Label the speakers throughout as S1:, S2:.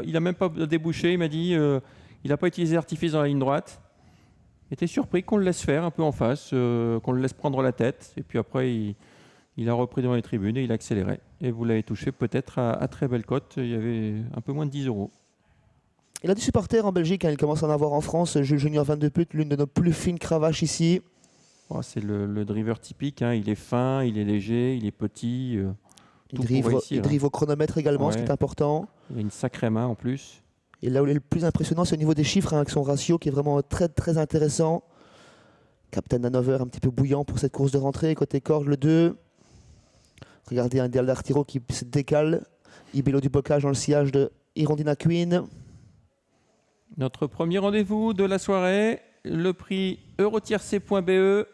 S1: Il n'a même pas débouché, il m'a dit il n'a pas utilisé l'artifice dans la ligne droite. Il était surpris qu'on le laisse faire un peu en face, qu'on le laisse prendre la tête. Et puis après, il a repris devant les tribunes et il a accéléré. Et vous l'avez touché peut-être à très belle cote. Il y avait un peu moins de 10 euros.
S2: Il a des supporters en Belgique, hein, il commence à en avoir en France. Jules Junior 22 putes, l'une de nos plus fines cravaches ici.
S1: Oh, c'est le driver typique, hein. Il est fin, il est léger, il est petit.
S2: Il drive au chronomètre également, ce qui est important.
S1: Il a une sacrée main en plus.
S2: Et là où il est le plus impressionnant, c'est au niveau des chiffres, hein, avec son ratio qui est vraiment très très intéressant. Captain Hanover un petit peu bouillant pour cette course de rentrée. Côté corde, le 2. Regardez un Ideal d'Artiro qui se décale. Ibello du Bocage dans le sillage de Hirondina Queen.
S1: Notre premier rendez-vous de la soirée, le prix eurotierc.be.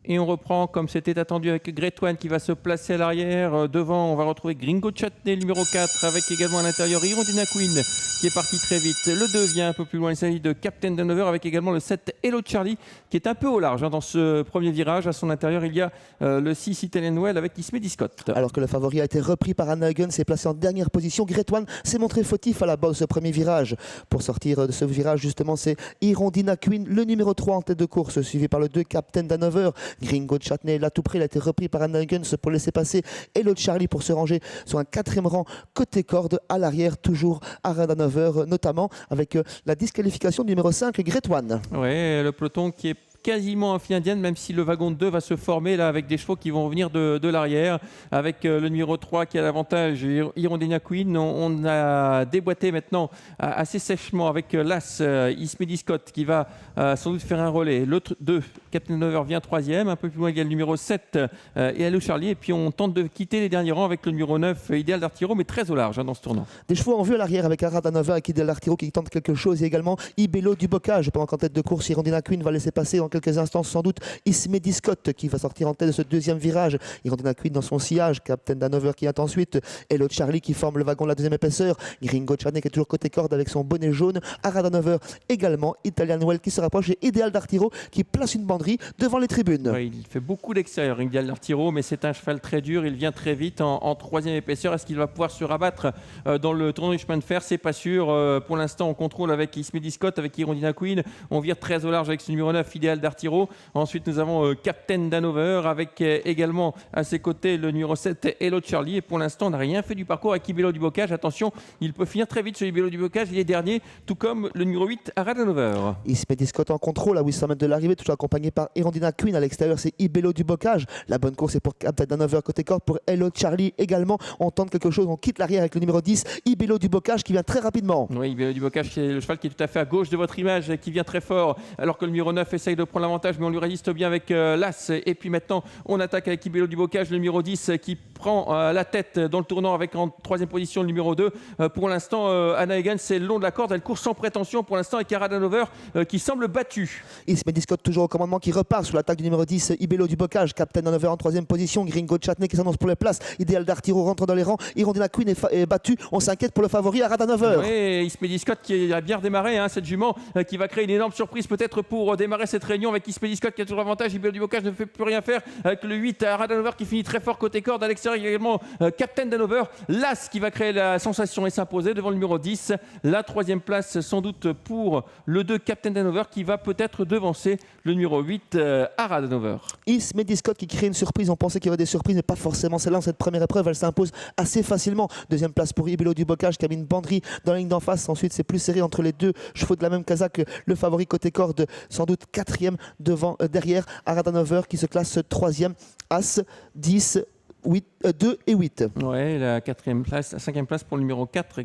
S1: Et on reprend comme c'était attendu avec Great One qui va se placer à l'arrière. Devant, on va retrouver Gringo Chutney, le numéro 4, avec également à l'intérieur Hirondina Queen qui est parti très vite. Le 2 vient un peu plus loin, il s'agit de Captain Hanover avec également le 7 Hello Charlie qui est un peu au large dans ce premier virage. À son intérieur, il y a le 6 Italian Well avec Ismedi Scott.
S2: Alors que le favori a été repris par Anna Hagen, s'est placé en dernière position. Great One s'est montré fautif à la base de ce premier virage. Pour sortir de ce virage, justement, c'est Hirondina Queen, le numéro 3 en tête de course, suivi par le 2 Captain Hanover. Gringo Chutney, là tout près, il a été repris par Anna Hagen pour laisser passer Hello Charlie pour se ranger sur un 4e rang côté corde à l'arrière, toujours Arad Hanover, notamment avec la disqualification du numéro 5, Great One.
S1: Ouais, le peloton qui est quasiment en file indienne, même si le wagon 2 va se former là avec des chevaux qui vont venir de l'arrière, avec le numéro 3 qui a l'avantage, Hirondina Queen. On a déboîté maintenant assez sèchement avec l'As, Ismedi Scott, qui va sans doute faire un relais. L'autre 2, Captain Hanover, vient 3e. Un peu plus loin, il y a le numéro 7 et Hello Charlie. Et puis on tente de quitter les derniers rangs avec le numéro 9, Ideal d'Artiro, mais très au large dans ce tournant.
S2: Des chevaux en vue à l'arrière avec Arad Hanover et Ideal d'Artiro qui tente quelque chose. Et également Ibello du Bocage. Pendant qu'en tête de course, Hirondina Queen va laisser passer dans quelques instants sans doute Ismedi Scott qui va sortir en tête de ce 2e virage. Hirondina Queen dans son sillage, Captain Hanover qui est ensuite, Hello Charlie qui forme le wagon de la 2e épaisseur, Gringo Chutney qui est toujours côté corde avec son bonnet jaune, Arad Hanover également, Italian Well qui se rapproche et Ideal d'Artiro qui place une banderie devant les tribunes.
S1: Ouais, il fait beaucoup d'extérieur, Ideal d'Artiro, mais c'est un cheval très dur, il vient très vite en 3e épaisseur. Est-ce qu'il va pouvoir se rabattre dans le tournoi du chemin de fer? C'est pas sûr. Pour l'instant, on contrôle avec Ismedi Scott, avec Hirondina Queen, on vire très au large avec ce numéro 9, Ideal d'Artiro. Ensuite, nous avons Captain Hanover avec également à ses côtés le numéro 7, Hello Charlie. Et pour l'instant, on n'a rien fait du parcours avec Ibello du Bocage. Attention, il peut finir très vite sur Ibello du Bocage. Il est dernier, tout comme le numéro 8, Arad Hanover.
S2: Ismedi Scott en contrôle à 800 mètres de l'arrivée, toujours accompagné par Hirondina Queen. À l'extérieur, c'est Ibello du Bocage. La bonne course est pour Captain Hanover côté corde, pour Hello Charlie également. On tente quelque chose, on quitte l'arrière avec le numéro 10, Ibello du Bocage qui vient très rapidement.
S1: Oui, Ibello du Bocage, c'est le cheval qui est tout à fait à gauche de votre image, qui vient très fort, alors que le numéro 9 essaye de prendre l'avantage, mais on lui résiste bien avec l'As. Et puis maintenant, on attaque avec Ibello du Bocage, le numéro 10 qui prend la tête dans le tournant avec en 3e position le numéro 2. Pour l'instant, Anna Hagen, c'est le long de la corde. Elle court sans prétention pour l'instant avec Arad Hanover qui semble battu.
S2: Ismedi Scott toujours au commandement qui repart sous l'attaque du numéro 10, Ibello du Bocage. Captain Hanover en 3e position. Gringo Chutney qui s'annonce pour les places. Ideal d'Artiro rentre dans les rangs. Hirondina Queen est battu. On s'inquiète pour le favori Arad Hanover.
S1: Oui, Ismedi Scott qui a bien redémarré, hein, cette jument qui va créer une énorme surprise peut-être pour démarrer cette réunion avec Ismedi Scott qui a toujours l'avantage. Ibello du Bocage ne fait plus rien faire avec le 8 Arad Hanover qui finit très fort côté corde. À l'extérieur, il y a également Captain Hanover, l'As qui va créer la sensation et s'imposer devant le numéro 10. La 3e place sans doute pour le 2 Captain Hanover qui va peut-être devancer le numéro 8 Arad Hanover.
S2: Ismedi Scott qui crée une surprise. On pensait qu'il y aurait des surprises, mais pas forcément celle-là. Cette première épreuve, elle s'impose assez facilement. 2e place pour Ibello du Bocage qui a mis une banderie dans la ligne d'en face. Ensuite, c'est plus serré entre les deux chevaux de la même casaque. Le favori côté corde, sans doute 4e derrière Arad Hanover qui se classe 3e. As, 10, 8, 2 et 8.
S1: Ouais, la 4e place, la 5e place pour le numéro 4.